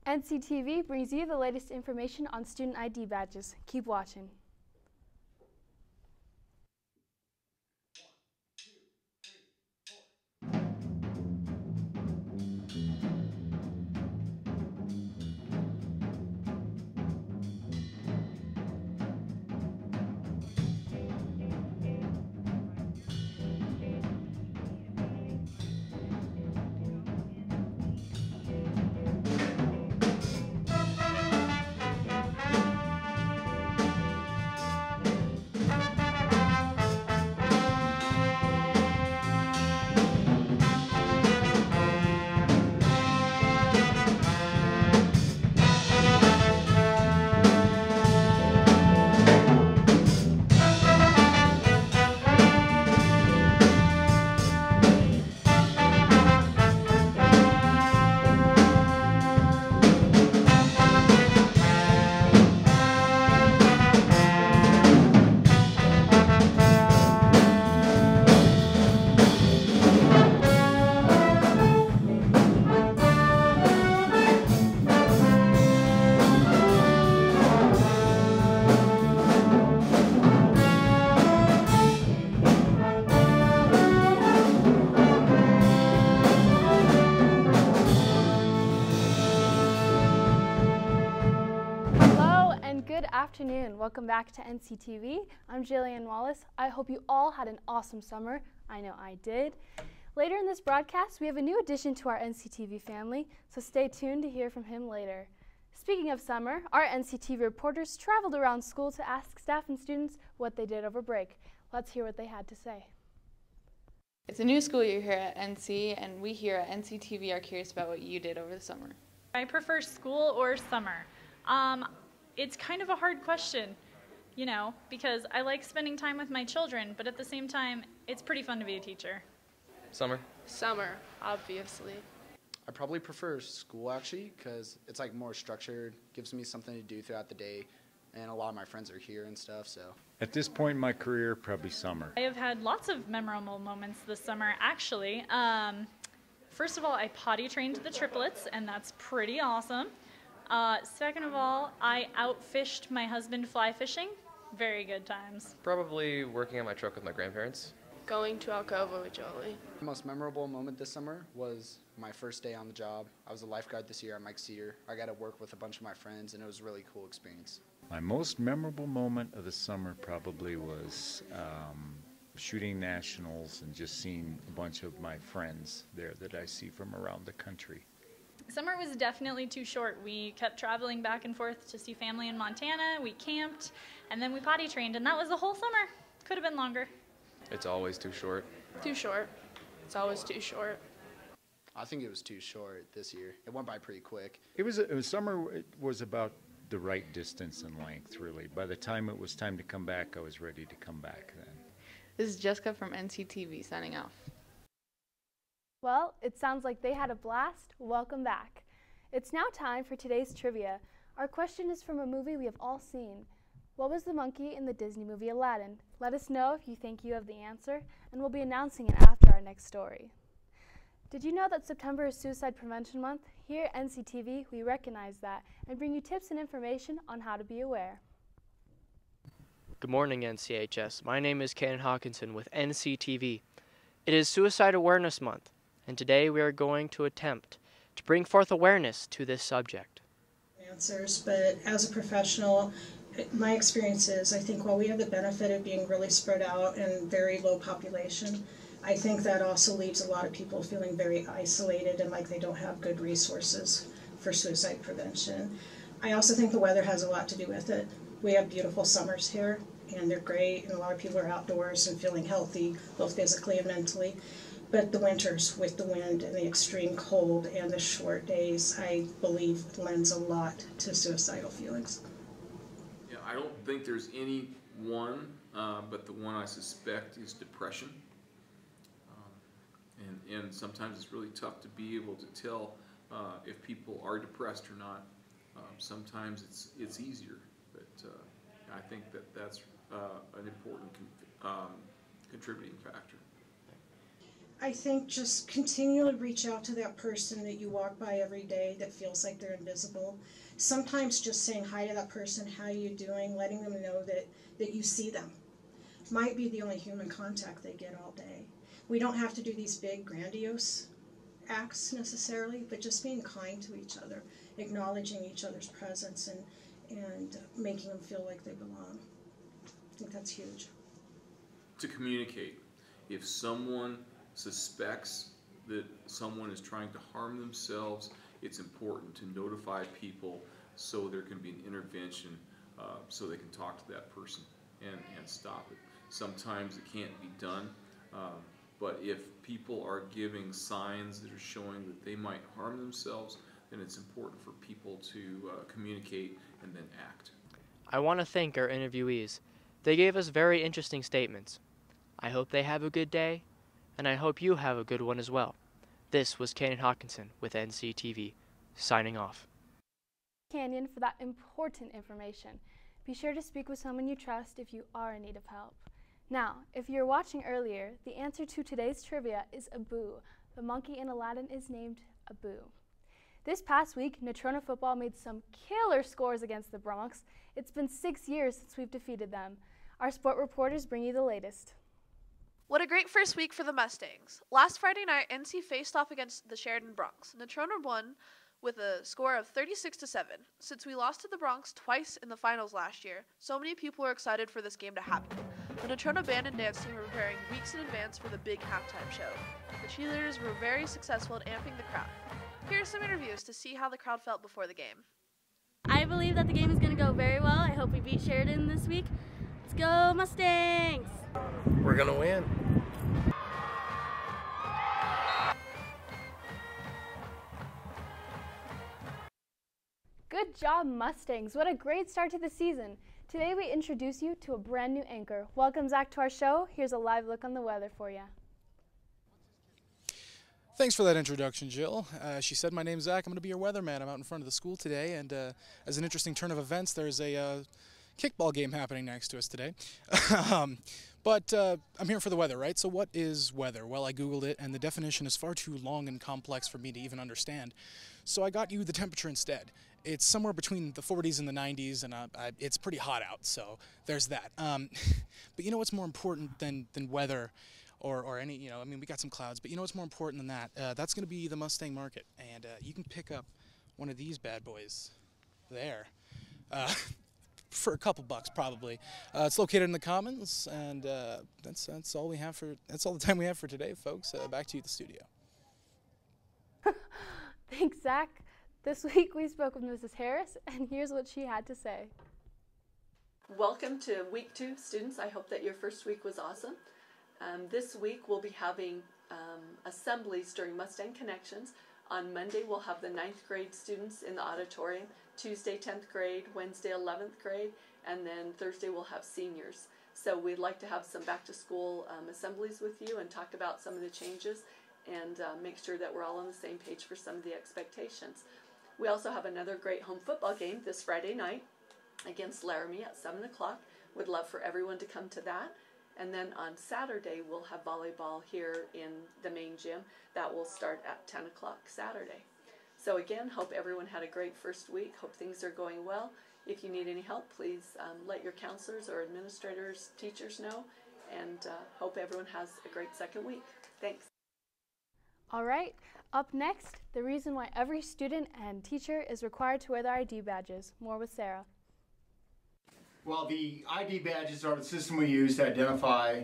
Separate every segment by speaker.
Speaker 1: NCTV brings you the latest information on student ID badges. Keep watching. Good afternoon. Welcome back to NCTV. I'm Jillian Wallace. I hope you all had an awesome summer. I know I did. Later in this broadcast, we have a new addition to our NCTV family, so stay tuned to hear from him later. Speaking of summer, our NCTV reporters traveled around school to ask staff and students what they did over break. Let's hear what they had to say.
Speaker 2: It's a new school year here at NC, and we here at NCTV are curious about what you did over the summer.
Speaker 3: I prefer school or summer. It's kind of a hard question, you know, because I like spending time with my children, but at the same time, it's pretty fun to be a teacher.
Speaker 4: Summer.
Speaker 5: Summer, obviously.
Speaker 6: I probably prefer school actually because it's like more structured, gives me something to do throughout the day, and a lot of my friends are here and stuff, so.
Speaker 7: At this point in my career, probably summer.
Speaker 3: I have had lots of memorable moments this summer, actually. First of all, I potty trained the triplets, and that's pretty awesome. Second of all, I outfished my husband fly fishing. Very good times.
Speaker 4: Probably working on my truck with my grandparents.
Speaker 5: Going to Alcova with Jolie.
Speaker 6: The most memorable moment this summer was my first day on the job. I was a lifeguard this year at Mike Cedar. I got to work with a bunch of my friends, and it was a really cool experience.
Speaker 7: My most memorable moment of the summer probably was shooting nationals and just seeing a bunch of my friends there that I see from around the country.
Speaker 3: Summer was definitely too short. We kept traveling back and forth to see family in Montana, we camped, and then we potty trained, and that was the whole summer. Could have been longer.
Speaker 4: It's always too short.
Speaker 5: Too short. It's always too short.
Speaker 6: I think it was too short this year. It went by pretty quick.
Speaker 7: Summer was about the right distance and length, really. By the time it was time to come back, I was ready to come back then.
Speaker 2: This is Jessica from NCTV signing off.
Speaker 1: Well, it sounds like they had a blast. Welcome back. It's now time for today's trivia. Our question is from a movie we have all seen. What was the monkey in the Disney movie Aladdin? Let us know if you think you have the answer, and we'll be announcing it after our next story. Did you know that September is Suicide Prevention Month? Here at NCTV, we recognize that and bring you tips and information on how to be aware.
Speaker 8: Good morning, NCHS. My name is Caden Hawkinson with NCTV. It is Suicide Awareness Month, and today we are going to attempt to bring forth awareness to this subject.
Speaker 9: Answers, but as a professional, my experience is I think while we have the benefit of being really spread out and very low population, I think that also leaves a lot of people feeling very isolated and like they don't have good resources for suicide prevention. I also think the weather has a lot to do with it. We have beautiful summers here, and they're great, and a lot of people are outdoors and feeling healthy, both physically and mentally. But the winters with the wind and the extreme cold and the short days, I believe, lends a lot to suicidal feelings.
Speaker 10: Yeah, I don't think there's any one, but the one I suspect is depression. And sometimes it's really tough to be able to tell if people are depressed or not. Sometimes it's easier, but I think that's an important contributing factor.
Speaker 9: I think just continually reach out to that person that you walk by every day that feels like they're invisible. Sometimes just saying hi to that person, how are you doing, letting them know that you see them might be the only human contact they get all day. We don't have to do these big, grandiose acts necessarily, but just being kind to each other, acknowledging each other's presence, and making them feel like they belong. I think that's huge.
Speaker 10: To communicate. If someone suspects that someone is trying to harm themselves, it's important to notify people so there can be an intervention so they can talk to that person and stop it. Sometimes it can't be done, but if people are giving signs that are showing that they might harm themselves, then it's important for people to communicate and then act.
Speaker 8: I want to thank our interviewees. They gave us very interesting statements. I hope they have a good day, and I hope you have a good one as well. This was Canyon Hawkinson with NCTV, signing off.
Speaker 1: Canyon for that important information. Be sure to speak with someone you trust if you are in need of help. Now, if you were watching earlier, the answer to today's trivia is Abu. The monkey in Aladdin is named Abu. This past week, Natrona football made some killer scores against the Bronx. It's been 6 years since we've defeated them. Our sport reporters bring you the latest.
Speaker 11: What a great first week for the Mustangs. Last Friday night, NC faced off against the Sheridan Bronx. Natrona won with a score of 36-7. Since we lost to the Bronx twice in the finals last year, so many people are excited for this game to happen. The Natrona band and dance team were preparing weeks in advance for the big halftime show. The cheerleaders were very successful at amping the crowd. Here are some interviews to see how the crowd felt before the game.
Speaker 12: I believe that the game is going to go very well. I hope we beat Sheridan this week. Let's go Mustangs!
Speaker 13: We're going to win.
Speaker 1: Good job, Mustangs. What a great start to the season. Today we introduce you to a brand new anchor. Welcome, Zach, to our show. Here's a live look on the weather for you.
Speaker 14: Thanks for that introduction, Jill. She said, my name's Zach. I'm going to be your weatherman. I'm out in front of the school today, and as an interesting turn of events, there's a kickball game happening next to us today. But I'm here for the weather, right? So what is weather? Well, I Googled it, and the definition is far too long and complex for me to even understand. So I got you the temperature instead. It's somewhere between the 40s and the 90s, and it's pretty hot out, so there's that. But you know what's more important than weather or any, you know, I mean, we got some clouds, but you know what's more important than that? That's going to be the Mustang market, and you can pick up one of these bad boys there. For a couple bucks, probably. It's located in the Commons, and that's all we have for. That's all the time we have for today, folks. Back to you at the studio.
Speaker 1: Thanks, Zach. This week we spoke with Mrs. Harris, and here's what she had to say.
Speaker 15: Welcome to week 2, students. I hope that your first week was awesome. This week we'll be having assemblies during Mustang Connections. On Monday we'll have the 9th grade students in the auditorium. Tuesday 10th grade, Wednesday 11th grade, and then Thursday we'll have seniors. So we'd like to have some back to school assemblies with you and talk about some of the changes and make sure that we're all on the same page for some of the expectations. We also have another great home football game this Friday night against Laramie at 7 o'clock. Would love for everyone to come to that. And then on Saturday we'll have volleyball here in the main gym. That will start at 10 o'clock Saturday. So again, hope everyone had a great first week. Hope things are going well. If you need any help, please let your counselors or administrators, teachers know. And hope everyone has a great second week. Thanks.
Speaker 1: All right, up next, the reason why every student and teacher is required to wear their ID badges. More with Sarah.
Speaker 16: Well, the ID badges are the system we use to identify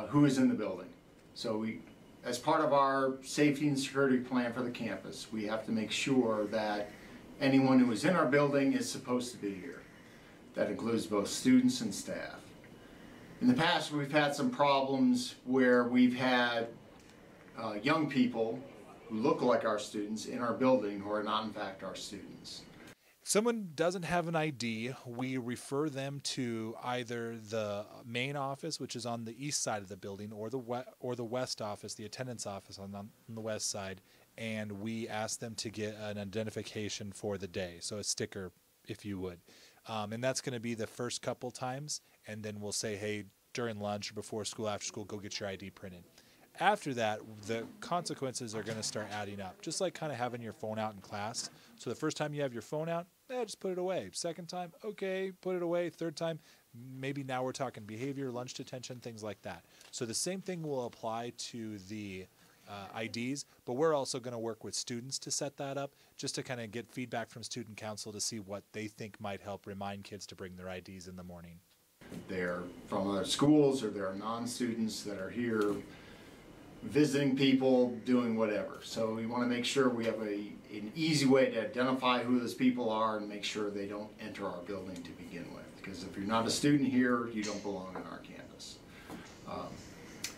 Speaker 16: who is in the building. So as part of our safety and security plan for the campus, we have to make sure that anyone who is in our building is supposed to be here. That includes both students and staff. In the past, we've had some problems where we've had young people who look like our students in our building who are not in fact our students.
Speaker 17: If someone doesn't have an ID, we refer them to either the main office, which is on the east side of the building, or the west office, the attendance office on the west side, and we ask them to get an identification for the day, so a sticker, if you would. And that's going to be the first couple times, and then we'll say, hey, during lunch or before school, after school, go get your ID printed. After that, the consequences are going to start adding up, just like kind of having your phone out in class. So the first time you have your phone out, just put it away. Second time, okay, put it away. Third time, maybe now we're talking behavior, lunch detention, things like that. So the same thing will apply to the IDs, but we're also going to work with students to set that up, just to kind of get feedback from student council to see what they think might help remind kids to bring their IDs in the morning.
Speaker 16: They're from other schools, or there are non-students that are here visiting people, doing whatever. So we want to make sure we have an easy way to identify who those people are and make sure they don't enter our building to begin with. Because if you're not a student here, you don't belong on our campus.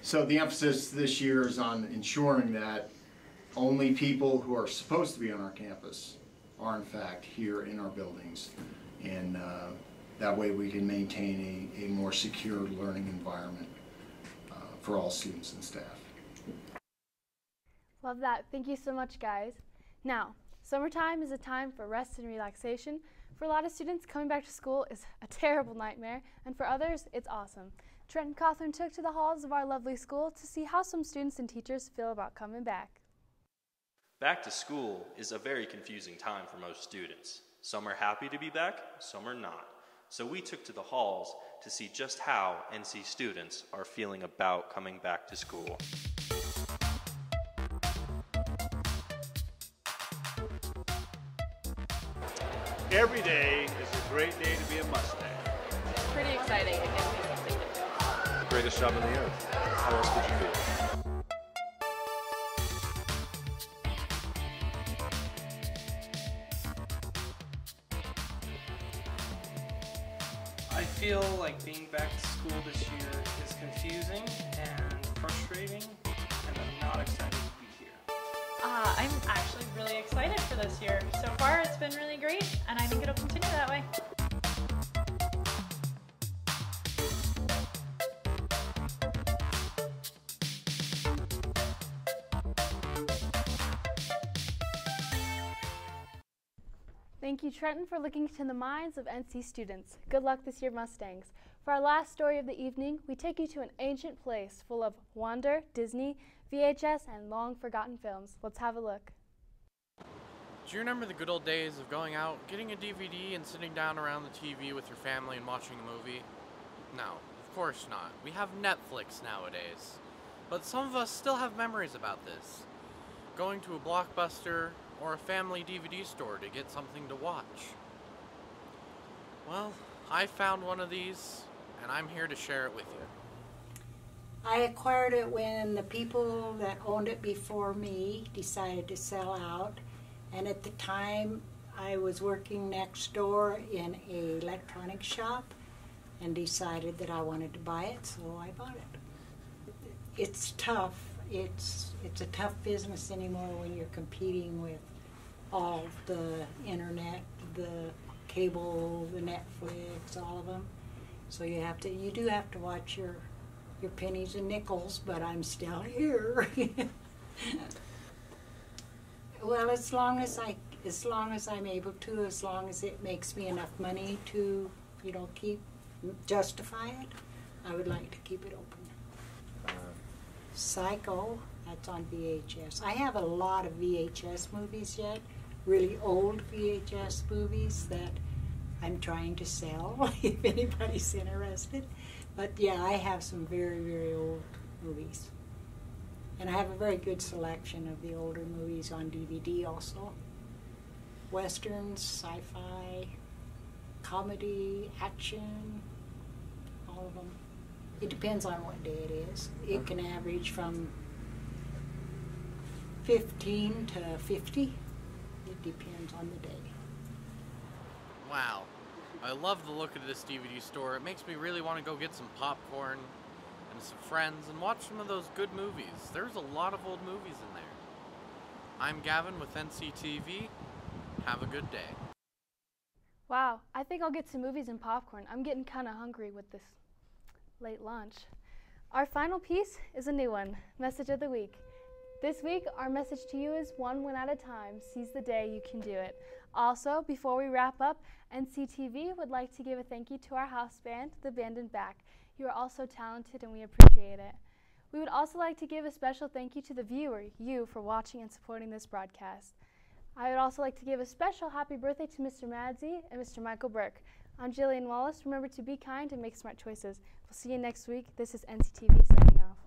Speaker 16: So the emphasis this year is on ensuring that only people who are supposed to be on our campus are in fact here in our buildings. And that way we can maintain a more secure learning environment for all students and staff.
Speaker 1: Love that. Thank you so much, guys. Now, summertime is a time for rest and relaxation. For a lot of students, coming back to school is a terrible nightmare, and for others, it's awesome. Trent and Catherine took to the halls of our lovely school to see how some students and teachers feel about coming back.
Speaker 13: Back to school is a very confusing time for most students. Some are happy to be back, some are not. So we took to the halls to see just how NC students are feeling about coming back to school.
Speaker 18: Every day is a great day to be a Mustang.
Speaker 19: It's pretty exciting. It gives me something to do.
Speaker 4: Greatest job in the earth. How else could you feel?
Speaker 20: I feel like being back to school this year is confusing and frustrating, and I'm not excited to be here.
Speaker 3: I'm actually really excited for this year. So far, it's been really great, and I think it'll continue that way.
Speaker 1: Thank you, Trenton, for looking into the minds of NC students. Good luck this year, Mustangs. For our last story of the evening, we take you to an ancient place full of wonder, Disney, VHS, and long-forgotten films. Let's have a look.
Speaker 21: Do you remember the good old days of going out, getting a DVD, and sitting down around the TV with your family and watching a movie? No, of course not. We have Netflix nowadays. But some of us still have memories about this. Going to a Blockbuster or a family DVD store to get something to watch. Well, I found one of these, and I'm here to share it with you.
Speaker 22: I acquired it when the people that owned it before me decided to sell out, and at the time I was working next door in an electronics shop and decided that I wanted to buy it, so I bought it. It's tough. It's a tough business anymore when you're competing with all the internet, the cable, the Netflix, all of them. So you do have to watch your pennies and nickels, but I'm still here. Well, as long as I'm able to, as long as it makes me enough money to, justify it, I would like to keep it open. Psycho, that's on VHS. I have a lot of VHS movies yet, really old VHS movies that I'm trying to sell if anybody's interested. But yeah, I have some very, very old movies. And I have a very good selection of the older movies on DVD also. Westerns, sci-fi, comedy, action, all of them. It depends on what day it is. It can average from 15 to 50. It depends on the day.
Speaker 21: Wow. I love the look of this DVD store. It makes me really want to go get some popcorn and some friends and watch some of those good movies. There's a lot of old movies in there. I'm Gavin with NCTV. Have a good day.
Speaker 1: Wow, I think I'll get some movies and popcorn. I'm getting kind of hungry with this late lunch. Our final piece is a new one, Message of the Week. This week, our message to you is one win at a time. Seize the day, you can do it. Also, before we wrap up, NCTV would like to give a thank you to our house band, the Band in Back. You are all so talented and we appreciate it. We would also like to give a special thank you to the viewer, you, for watching and supporting this broadcast. I would also like to give a special happy birthday to Mr. Madsey and Mr. Michael Burke. I'm Jillian Wallace. Remember to be kind and make smart choices. We'll see you next week. This is NCTV signing off.